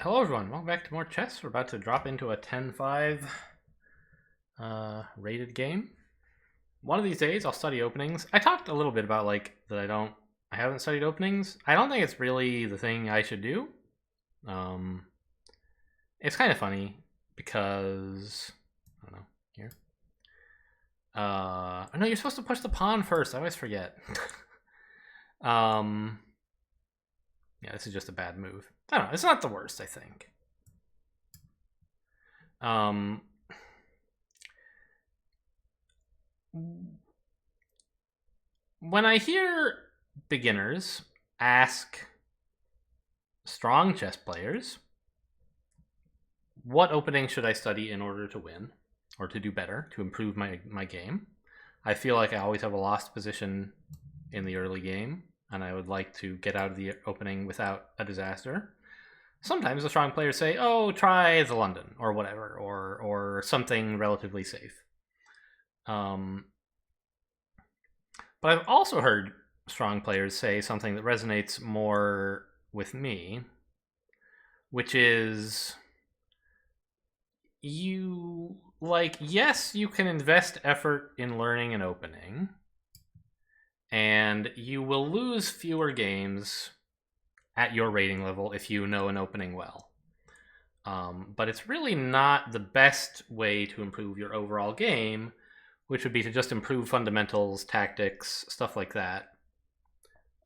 Hello everyone, welcome back to more chess. We're about to drop into a 10-5 rated game. One of these days I'll study openings. I talked a little bit about that I haven't studied openings. I don't think it's really the thing I should do. It's kind of funny because, I don't know, here. No, you're supposed to push the pawn first. I always forget. Yeah, this is just a bad move. I don't know, it's not the worst, I think. When I hear beginners ask strong chess players, what opening should I study in order to win, or to do better, to improve my game? I feel like I always have a lost position in the early game, and I would like to get out of the opening without a disaster. Sometimes the strong players say, oh, try the London, or whatever, or something relatively safe. But I've also heard strong players say something that resonates more with me, which is yes, you can invest effort in learning an opening, and you will lose fewer games at your rating level if you know an opening well. But it's really not the best way to improve your overall game, which would be to just improve fundamentals, tactics, stuff like that.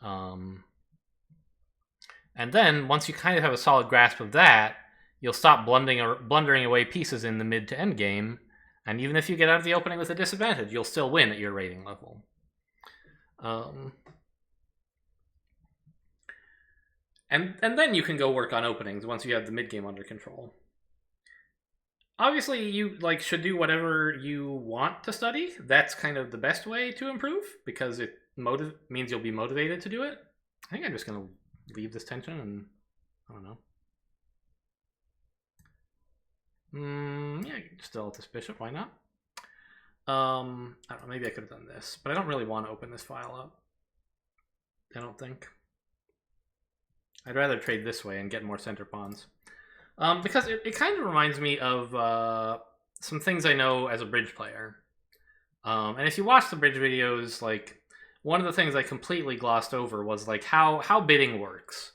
And then once you kind of have a solid grasp of that, you'll stop blundering away pieces in the mid to end game, and even if you get out of the opening with a disadvantage, you'll still win at your rating level. And then you can go work on openings once you have the mid game under control. Obviously, you should do whatever you want to study. That's kind of the best way to improve, because it means you'll be motivated to do it. I think I'm just going to leave this tension and, I don't know. Yeah, still at this bishop, why not? I don't know, maybe I could have done this, but I don't really want to open this file up. I don't think. I'd rather trade this way and get more center pawns. Because it kind of reminds me of some things I know as a bridge player. And if you watch the bridge videos, one of the things I completely glossed over was how bidding works.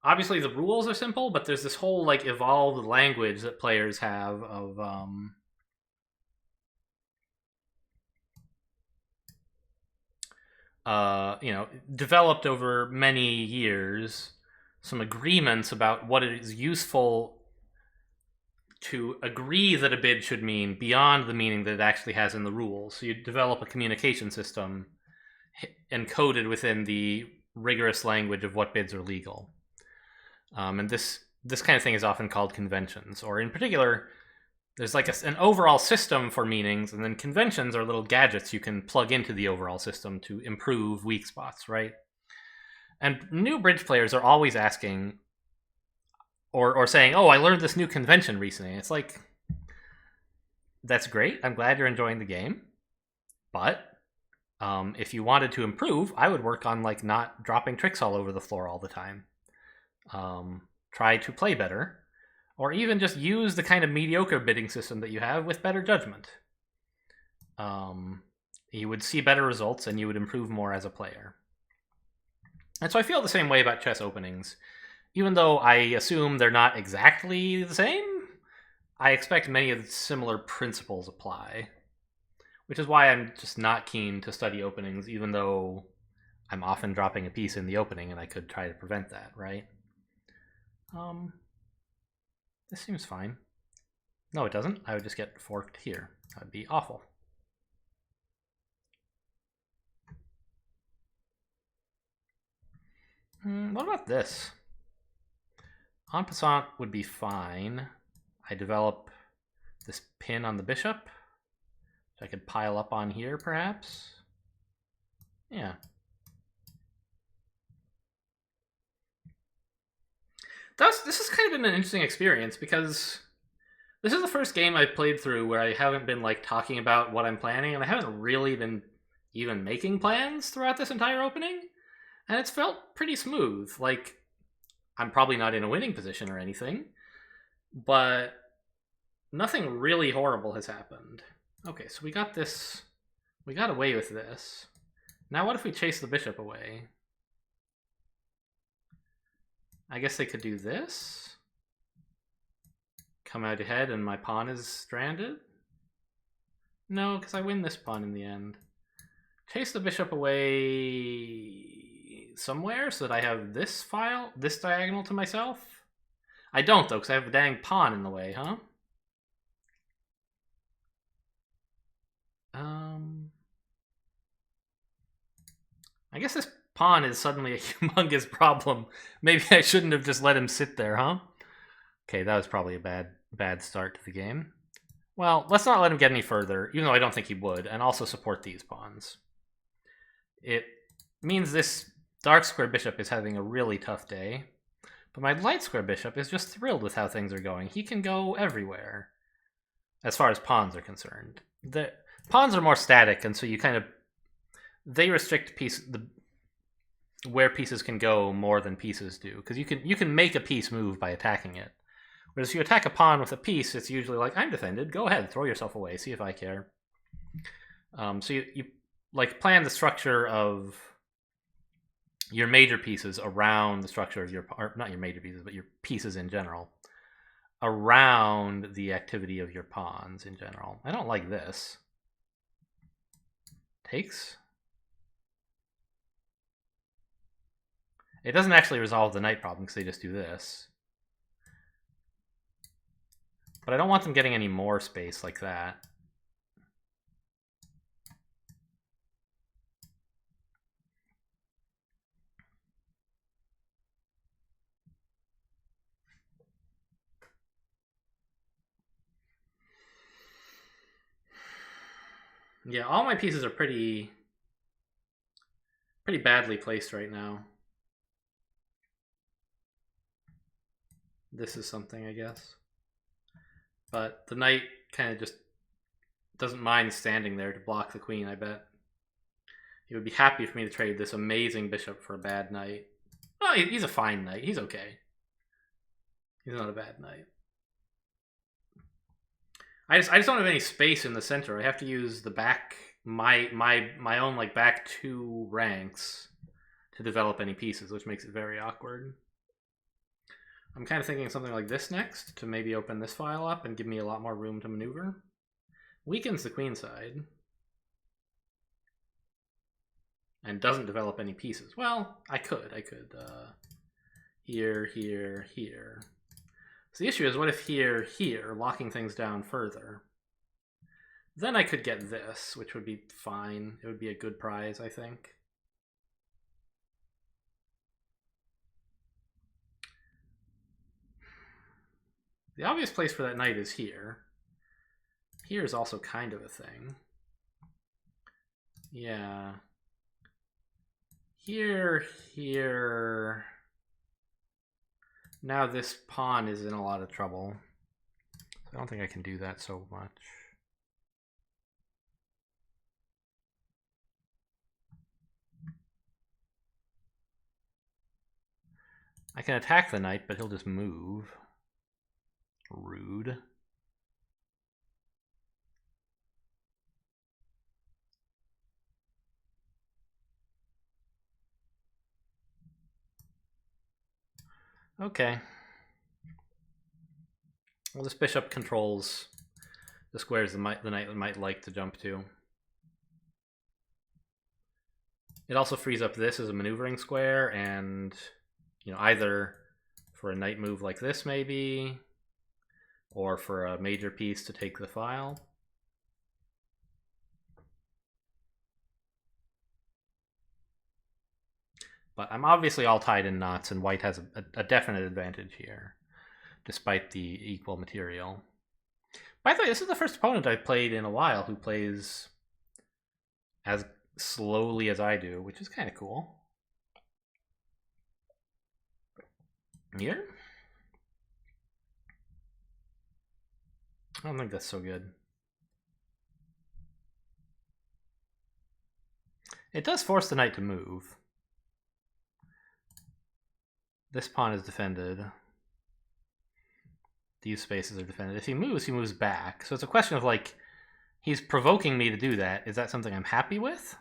Obviously, the rules are simple, but there's this whole evolved language that players have of developed over many years, some agreements about what it is useful to agree that a bid should mean beyond the meaning that it actually has in the rules. So you develop a communication system encoded within the rigorous language of what bids are legal. And this kind of thing is often called conventions, or in particular, there's an overall system for meanings, and then conventions are little gadgets you can plug into the overall system to improve weak spots, right? And new bridge players are always asking or saying, oh, I learned this new convention recently. It's that's great. I'm glad you're enjoying the game. But if you wanted to improve, I would work on not dropping tricks all over the floor all the time. Try to play better, or even just use the kind of mediocre bidding system that you have with better judgment. You would see better results, and you would improve more as a player. And so I feel the same way about chess openings. Even though I assume they're not exactly the same, I expect many of the similar principles apply. Which is why I'm just not keen to study openings, even though I'm often dropping a piece in the opening, and I could try to prevent that, right? This seems fine. No, it doesn't. I would just get forked here. That would be awful. What about this? En passant would be fine. I develop this pin on the bishop, which I could pile up on here, perhaps. Yeah. This has kind of been an interesting experience, because this is the first game I've played through where I haven't been talking about what I'm planning, and I haven't really been even making plans throughout this entire opening, and it's felt pretty smooth. I'm probably not in a winning position or anything, but nothing really horrible has happened. Okay, so we got this. We got away with this. Now what if we chase the bishop away? I guess they could do this. Come out ahead and my pawn is stranded? No, because I win this pawn in the end. Chase the bishop away somewhere so that I have this file, this diagonal to myself? I don't, though, because I have a dang pawn in the way, huh? I guess this pawn is suddenly a humongous problem. Maybe I shouldn't have just let him sit there, huh? Okay, that was probably a bad start to the game. Well, let's not let him get any further, even though I don't think he would, and also support these pawns. It means this dark square bishop is having a really tough day, but my light square bishop is just thrilled with how things are going. He can go everywhere, as far as pawns are concerned. The pawns are more static, and so you kind of they restrict where pieces can go more than pieces do, because you can make a piece move by attacking it. Whereas if you attack a pawn with a piece, it's usually like, I'm defended, go ahead, throw yourself away, see if I care. So you like plan the structure of your major pieces around the structure of or not your major pieces, but your pieces in general, around the activity of your pawns in general. I don't like this. Takes. It doesn't actually resolve the knight problem because they just do this. But I don't want them getting any more space like that. Yeah, all my pieces are pretty badly placed right now. This is something, I guess. But the knight kind of just doesn't mind standing there to block the queen, I bet. He would be happy for me to trade this amazing bishop for a bad knight. Oh, he's a fine knight. He's okay. He's not a bad knight. I just don't have any space in the center. I have to use the back my own like back 2 ranks to develop any pieces, which makes it very awkward. I'm kind of thinking something like this next to maybe open this file up and give me a lot more room to maneuver. Weakens the queen side. And doesn't develop any pieces. Well, I could. Here, here, here. So the issue is, what if here, here, locking things down further? Then I could get this, which would be fine. It would be a good prize, I think. The obvious place for that knight is here. Here is also kind of a thing. Yeah. Here, here. Now this pawn is in a lot of trouble. I don't think I can do that so much. I can attack the knight, but he'll just move. Rude. Okay. Well, this bishop controls the squares the knight might like to jump to. It also frees up this as a maneuvering square, and either for a knight move like this maybe, or for a major piece to take the file. But I'm obviously all tied in knots, and white has a definite advantage here, despite the equal material. By the way, this is the first opponent I've played in a while who plays as slowly as I do, which is kind of cool. Here? I don't think that's so good. It does force the knight to move. This pawn is defended. These spaces are defended. If he moves back. So it's a question of like, he's provoking me to do that. Is that something I'm happy with?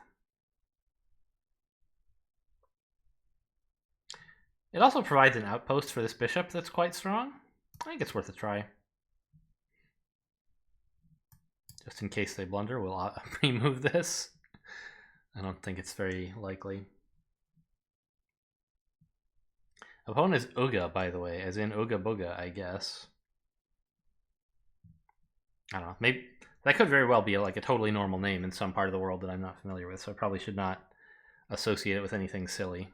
It also provides an outpost for this bishop that's quite strong. I think it's worth a try. Just in case they blunder, we'll remove this. I don't think it's very likely. Opponent is Uga, by the way, as in Uga Booga, I guess. I don't know. Maybe that could very well be like a totally normal name in some part of the world that I'm not familiar with, so I probably should not associate it with anything silly.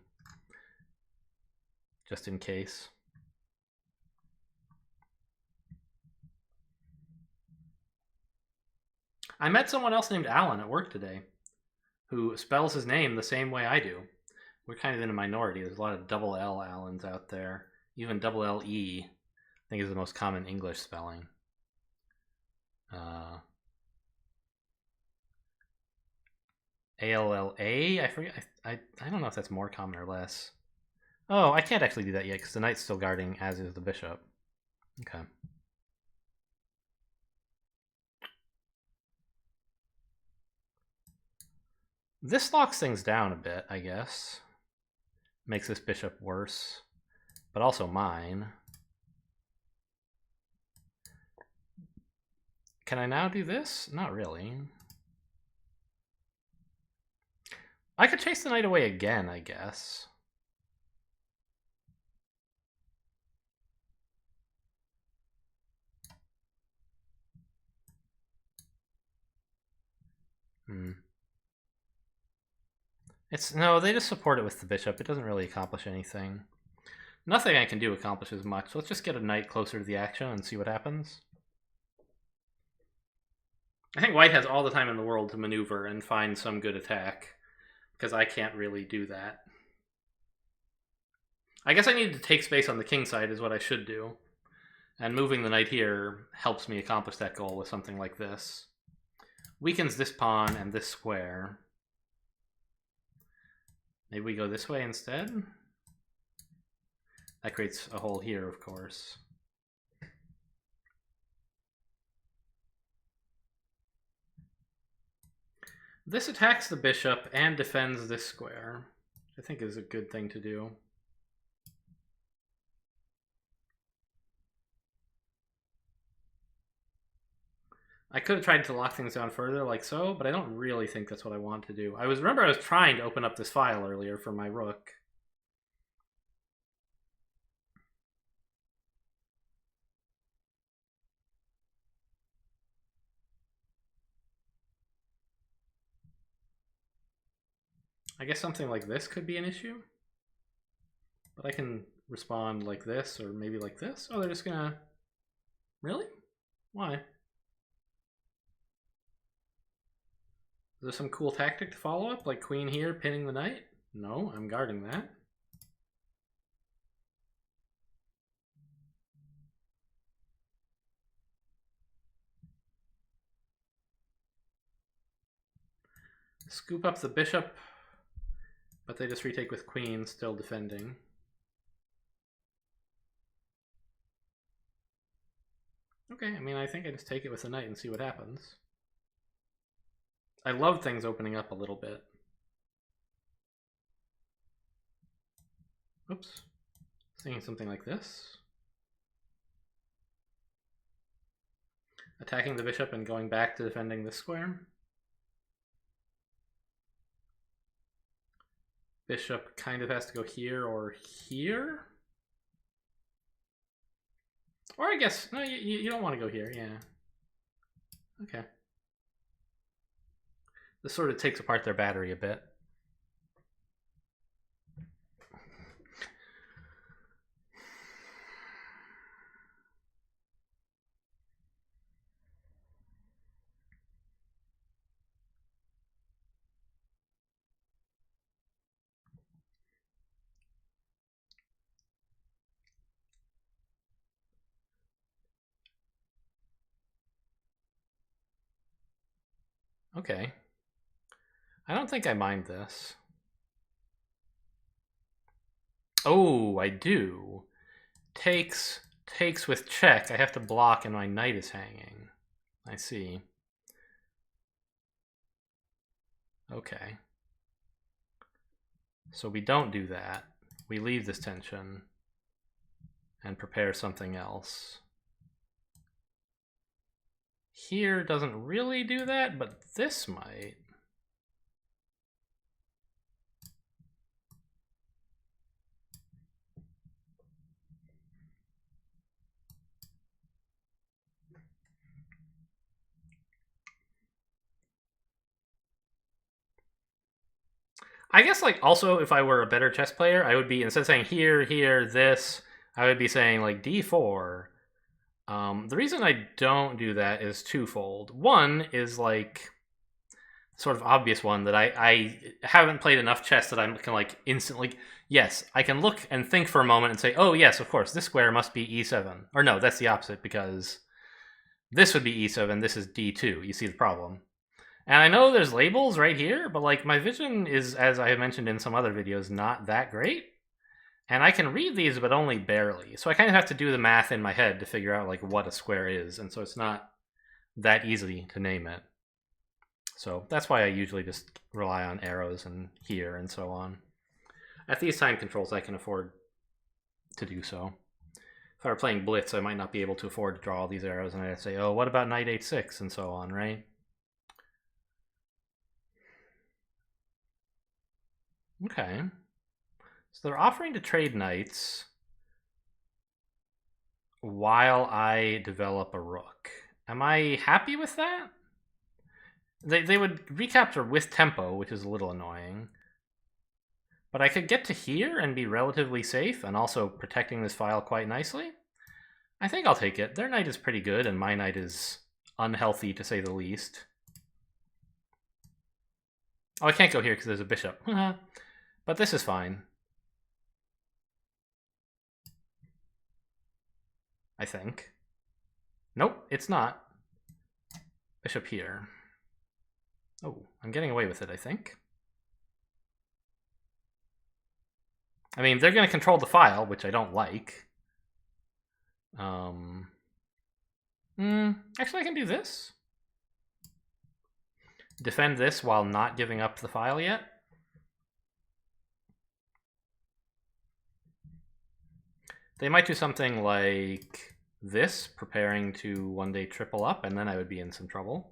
Just in case. I met someone else named Alan at work today who spells his name the same way I do. We're kind of in a minority. There's a lot of double L Allens out there. Even double L E, I think, is the most common English spelling. ALLA? I forget. I don't know if that's more common or less. Oh, I can't actually do that yet because the knight's still guarding, as is the bishop. Okay. This locks things down a bit, I guess. Makes this bishop worse, but also mine. Can I now do this? Not really. I could chase the knight away again, I guess. No, they just support it with the bishop. It doesn't really accomplish anything. Nothing I can do accomplishes much. So let's just get a knight closer to the action and see what happens. I think white has all the time in the world to maneuver and find some good attack, because I can't really do that. I guess I need to take space on the king side is what I should do. And moving the knight here helps me accomplish that goal with something like this. Weakens this pawn and this square. Maybe we go this way instead? That creates a hole here, of course. This attacks the bishop and defends this square, which I think is a good thing to do. I could have tried to lock things down further like so, but I don't really think that's what I want to do. Remember I was trying to open up this file earlier for my rook. I guess something like this could be an issue. But I can respond like this, or maybe like this. Oh, they're just gonna... Really? Why? Is there some cool tactic to follow up, like queen here, pinning the knight? No, I'm guarding that. Scoop up the bishop, but they just retake with queen, still defending. Okay, I mean, I think I just take it with the knight and see what happens. I love things opening up a little bit. Oops. Thinking something like this. Attacking the bishop and going back to defending this square. Bishop kind of has to go here or here. Or I guess, no, you don't want to go here, yeah. Okay. This sort of takes apart their battery a bit. Okay. I don't think I mind this. Oh, I do. Takes with check. I have to block and my knight is hanging. I see. Okay. So we don't do that. We leave this tension and prepare something else. Here doesn't really do that, but this might. I guess, like, also, if I were a better chess player, I would be, instead of saying here, here, this, I would be saying, like, d4. The reason I don't do that is twofold. One is, like, sort of obvious one that I haven't played enough chess that I can, like, instantly... Yes, I can look and think for a moment and say, oh, yes, of course, this square must be e7. Or no, that's the opposite, because this would be e7, this is d2. You see the problem. And I know there's labels right here, but, like, my vision is, as I have mentioned in some other videos, not that great. And I can read these, but only barely. So I kind of have to do the math in my head to figure out, like, what a square is. And so it's not that easy to name it. So that's why I usually just rely on arrows and here and so on. At these time controls, I can afford to do so. If I were playing Blitz, I might not be able to afford to draw all these arrows, and I'd say, oh, what about knight h6 and so on, right? Okay. So they're offering to trade knights while I develop a rook. Am I happy with that? They would recapture with tempo, which is a little annoying. But I could get to here and be relatively safe, and also protecting this file quite nicely. I think I'll take it. Their knight is pretty good, and my knight is unhealthy, to say the least. Oh, I can't go here because there's a bishop. But this is fine. I think. Nope, it's not. Bishop here. Oh, I'm getting away with it, I think. I mean, they're going to control the file, which I don't like. Actually, I can do this. Defend this while not giving up the file yet. They might do something like this, preparing to one day triple up, and then I would be in some trouble.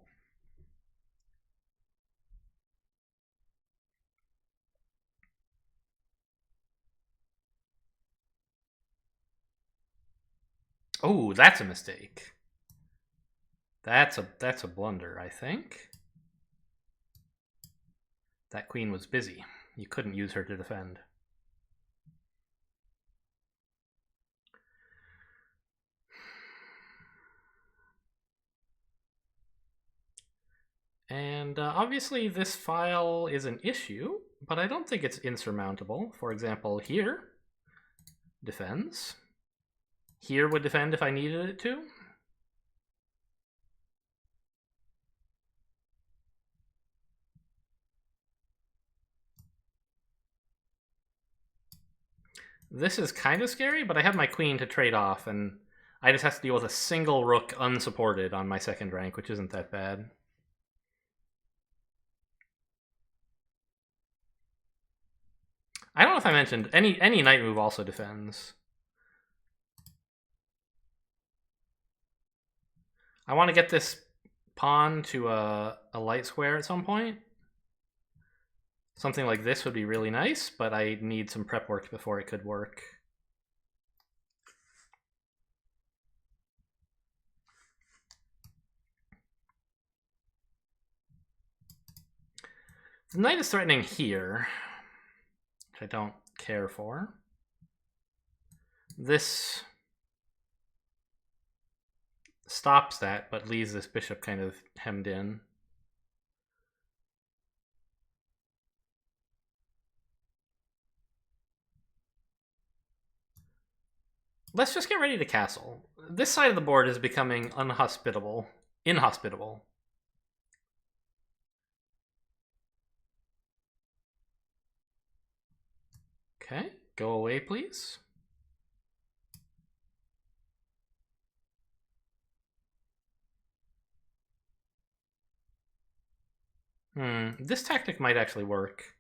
Oh, that's a mistake. That's a blunder, I think. That queen was busy. You couldn't use her to defend. And obviously this file is an issue, but I don't think it's insurmountable. For example, here defends. Here would defend if I needed it to. This is kind of scary, but I have my queen to trade off, and I just have to deal with a single rook unsupported on my second rank, which isn't that bad. I don't know if I mentioned, any knight move also defends. I want to get this pawn to a light square at some point. Something like this would be really nice, but I need some prep work before it could work. The knight is threatening here, which I don't care for. This stops that, but leaves this bishop kind of hemmed in. Let's just get ready to castle. This side of the board is becoming inhospitable. Okay, Go away, please. This tactic might actually work.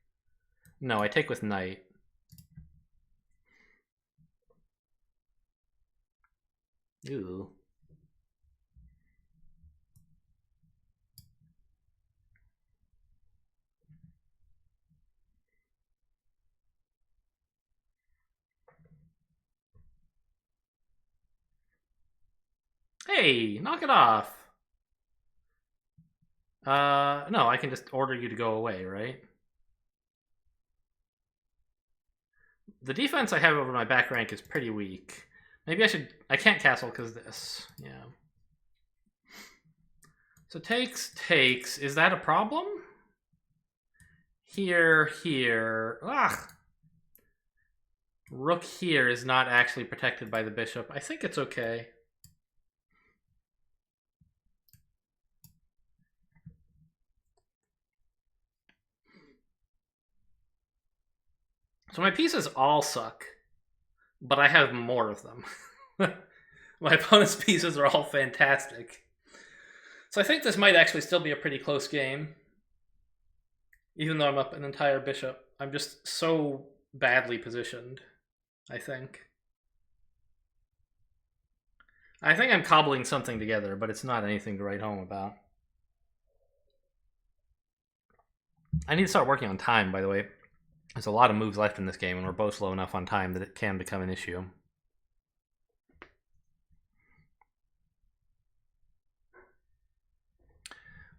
No, I take with knight. Ooh. Hey, knock it off. No, I can just order you to go away, right? The defense I have over my back rank is pretty weak. Maybe I should... I can't castle because this. Yeah. So takes. Is that a problem? Here. Ugh. Rook here is not actually protected by the bishop. I think it's okay. So my pieces all suck, but I have more of them. My opponent's pieces are all fantastic. So I think this might actually still be a pretty close game. Even though I'm up an entire bishop. I'm just so badly positioned, I think. I think I'm cobbling something together, but it's not anything to write home about. I need to start working on time, by the way. There's a lot of moves left in this game, and we're both slow enough on time that it can become an issue.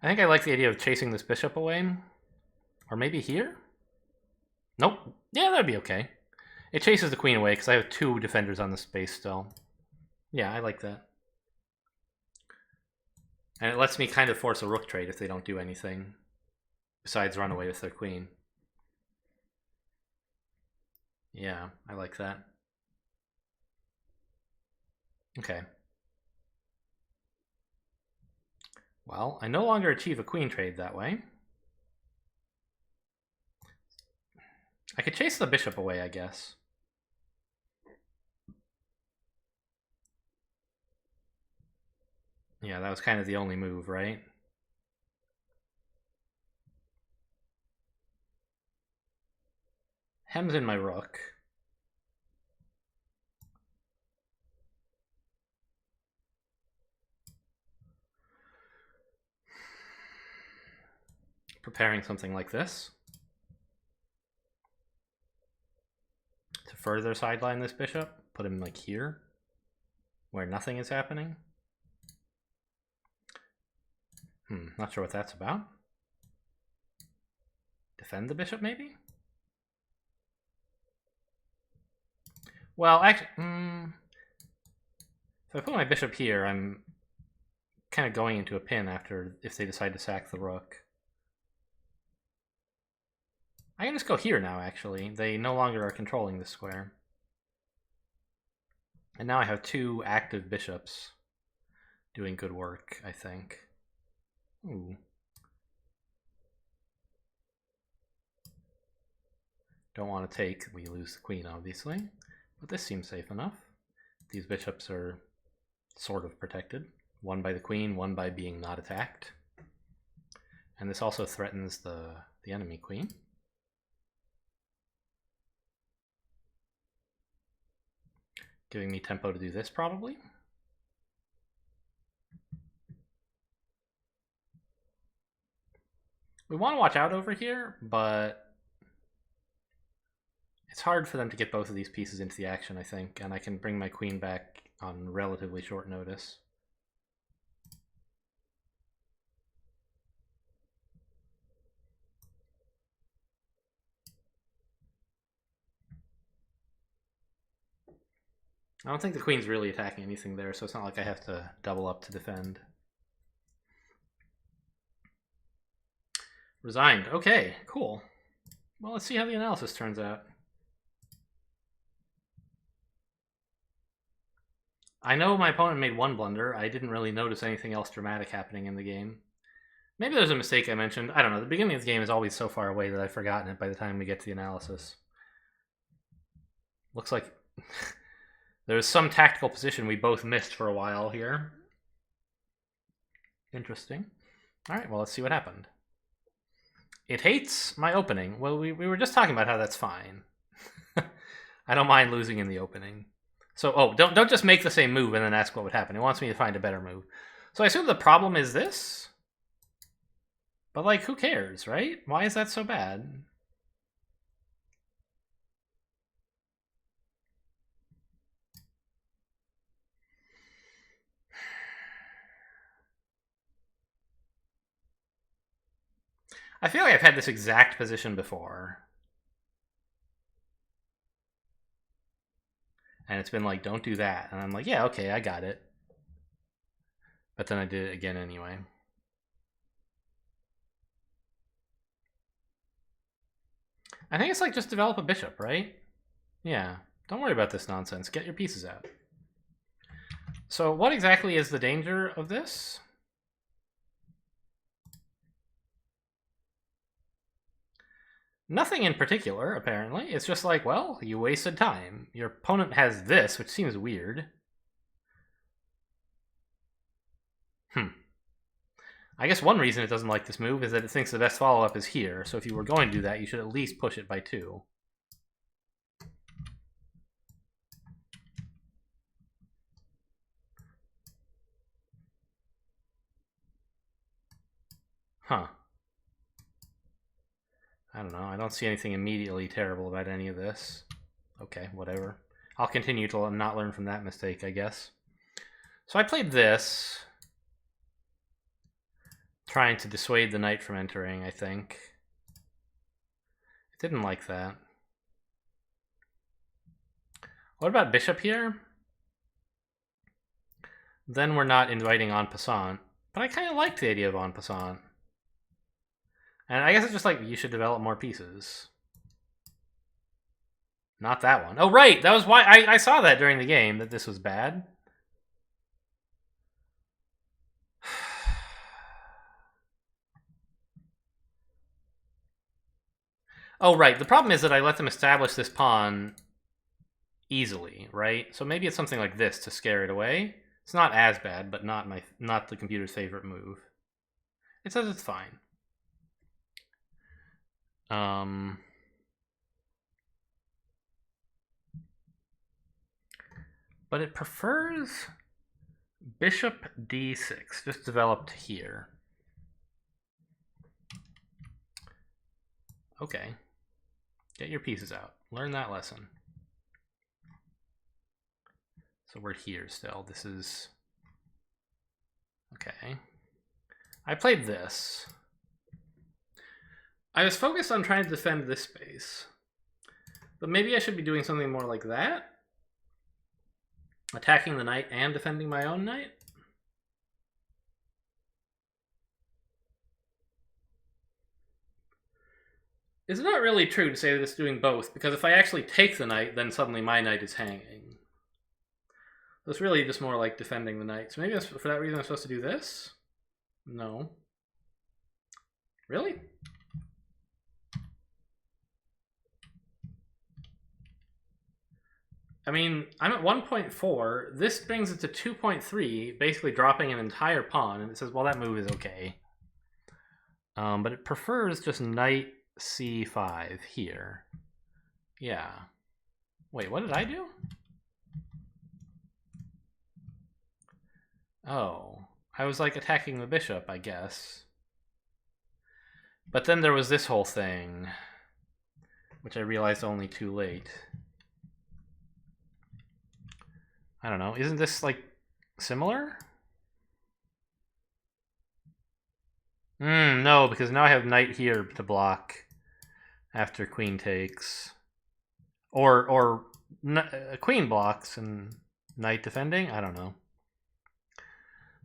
I think I like the idea of chasing this bishop away. Or maybe here? Nope. Yeah, that'd be okay. It chases the queen away because I have 2 defenders on the space still. Yeah, I like that. And it lets me kind of force a rook trade if they don't do anything besides run away with their queen. Yeah, I like that. Okay. Well, I no longer achieve a queen trade that way. I could chase the bishop away, I guess. Yeah, that was kind of the only move, right? Hems in my rook. Preparing something like this to further sideline this bishop. Put him like here, where nothing is happening. Not sure what that's about. Defend the bishop, maybe? Well, actually, if I put my bishop here, I'm kind of going into a pin after if they decide to sack the rook. I can just go here now, actually. They no longer are controlling the square. And now I have 2 active bishops doing good work, I think. Ooh. Don't want to take, we lose the queen, obviously. But this seems safe enough. These bishops are sort of protected. One by the queen, one by being not attacked. And this also threatens the enemy queen. Giving me tempo to do this, probably. We want to watch out over here, but it's hard for them to get both of these pieces into the action, I think, and I can bring my queen back on relatively short notice. I don't think the queen's really attacking anything there, so it's not like I have to double up to defend. Resigned. Okay, cool. Well, let's see how the analysis turns out. I know my opponent made 1 blunder. I didn't really notice anything else dramatic happening in the game. Maybe there's a mistake I mentioned. I don't know. The beginning of the game is always so far away that I've forgotten it by the time we get to the analysis. Looks like there's some tactical position we both missed for a while here. Interesting. All right, well, let's see what happened. It hates my opening. Well, we were just talking about how that's fine. I don't mind losing in the opening. So, don't just make the same move and then ask what would happen. It wants me to find a better move. So I assume the problem is this? But, like, who cares, right? Why is that so bad? I feel like I've had this exact position before. And it's been like, don't do that. And I'm like, yeah, okay, I got it. But then I did it again anyway. I think it's like just develop a bishop, right? Yeah, don't worry about this nonsense. Get your pieces out. So what exactly is the danger of this? Nothing in particular, apparently. It's just like, well, you wasted time. Your opponent has this, which seems weird. I guess one reason it doesn't like this move is that it thinks the best follow-up is here, so if you were going to do that, you should at least push it by 2. Huh. I don't know. I don't see anything immediately terrible about any of this. Okay, whatever. I'll continue to not learn from that mistake, I guess. So I played this, trying to dissuade the knight from entering, I think. It didn't like that. What about bishop here? Then we're not inviting en passant. But I kind of liked the idea of en passant. And I guess it's just like, you should develop more pieces. Not that one. Oh, right! That was why I saw that during the game, that this was bad. Oh, right. The problem is that I let them establish this pawn easily, right? So maybe it's something like this to scare it away. It's not as bad, but not the computer's favorite move. It says it's fine. But it prefers bishop d6, just developed here. Okay. Get your pieces out. Learn that lesson. So we're here still. This is... Okay. I played this. I was focused on trying to defend this space. But maybe I should be doing something more like that? Attacking the knight and defending my own knight? It's not really true to say that it's doing both, because if I actually take the knight, then suddenly my knight is hanging. So it's really just more like defending the knight. So maybe that's, for that reason I'm supposed to do this? No. Really? I mean, I'm at 1.4. This brings it to 2.3, basically dropping an entire pawn, and it says, well, that move is okay. But it prefers just knight c5 here. Yeah. Wait, what did I do? Oh, I was like attacking the bishop, I guess. But then there was this whole thing, which I realized only too late. I don't know. Isn't this like similar? No, because now I have knight here to block after queen takes. Or queen blocks and knight defending? I don't know.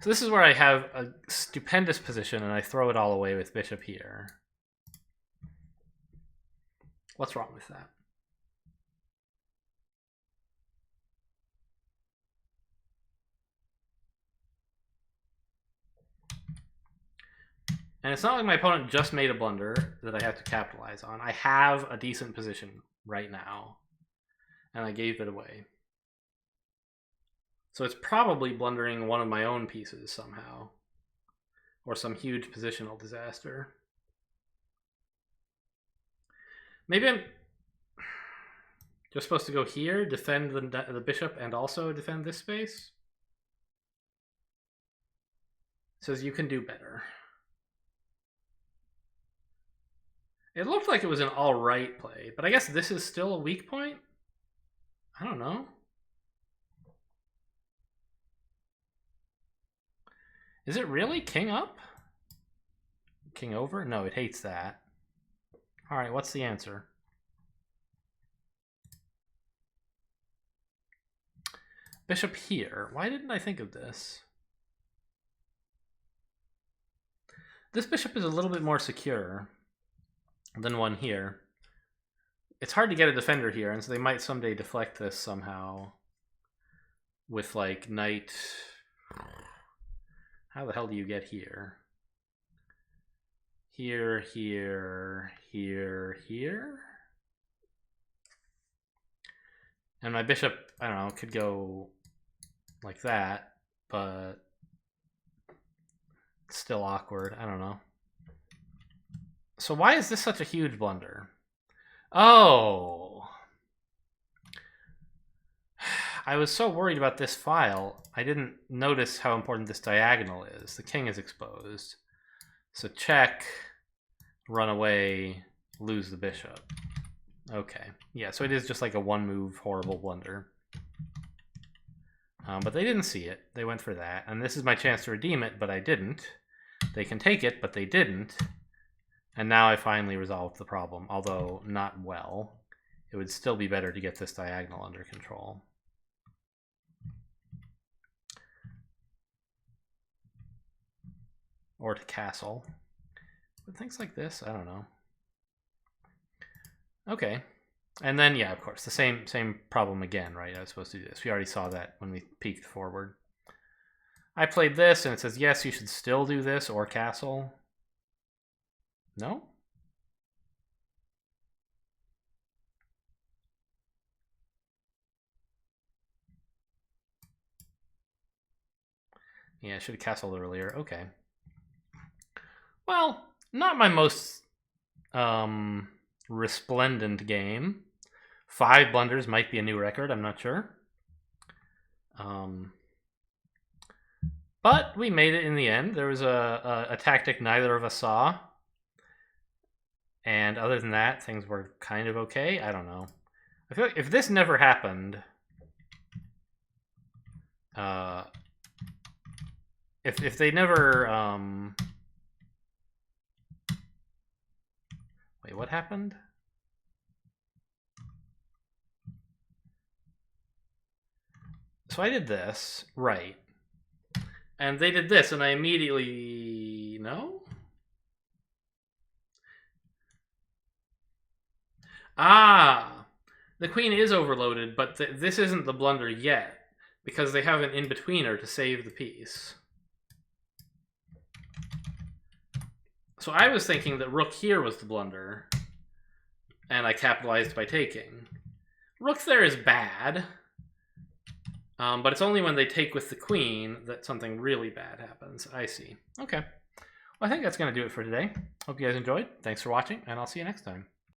So this is where I have a stupendous position and I throw it all away with bishop here. What's wrong with that? And it's not like my opponent just made a blunder that I have to capitalize on. I have a decent position right now. and I gave it away. So it's probably blundering one of my own pieces somehow, or some huge positional disaster. Maybe I'm just supposed to go here, defend the bishop, and also defend this space. It says you can do better. It looked like it was an alright play, but I guess this is still a weak point? I don't know. Is it really king up? King over? No, it hates that. Alright, what's the answer? Bishop here. Why didn't I think of this? This bishop is a little bit more secure than one here. It's hard to get a defender here, and so they might someday deflect this somehow with, like, knight. How the hell do you get here? Here, here, here, here? And my bishop, I don't know, could go like that, but it's still awkward. I don't know. So why is this such a huge blunder? Oh. I was so worried about this file, I didn't notice how important this diagonal is. The king is exposed. So check, run away, lose the bishop. Okay. Yeah, so it is just like a one-move horrible blunder. But they didn't see it. They went for that. And this is my chance to redeem it, but I didn't. They can take it, but they didn't. And now I finally resolved the problem, although not well. It would still be better to get this diagonal under control. Or to castle. But things like this, I don't know. Okay. And then, yeah, of course, the same problem again, right? I was supposed to do this. We already saw that when we peeked forward. I played this, and it says, yes, you should still do this, or castle. No? Yeah, I should have castled earlier. Okay. Well, not my most resplendent game. 5 blunders might be a new record, I'm not sure. But we made it in the end. There was a tactic neither of us saw. And other than that, things were kind of okay. I don't know. I feel like if this never happened, if they never, wait, what happened? So I did this, right. And they did this, and I immediately, no? Ah, the queen is overloaded, but this isn't the blunder yet, because they have an in-betweener to save the piece. So I was thinking that rook here was the blunder, and I capitalized by taking. Rook there is bad, but it's only when they take with the queen that something really bad happens. I see. Okay. Well, I think that's going to do it for today. Hope you guys enjoyed. Thanks for watching, and I'll see you next time.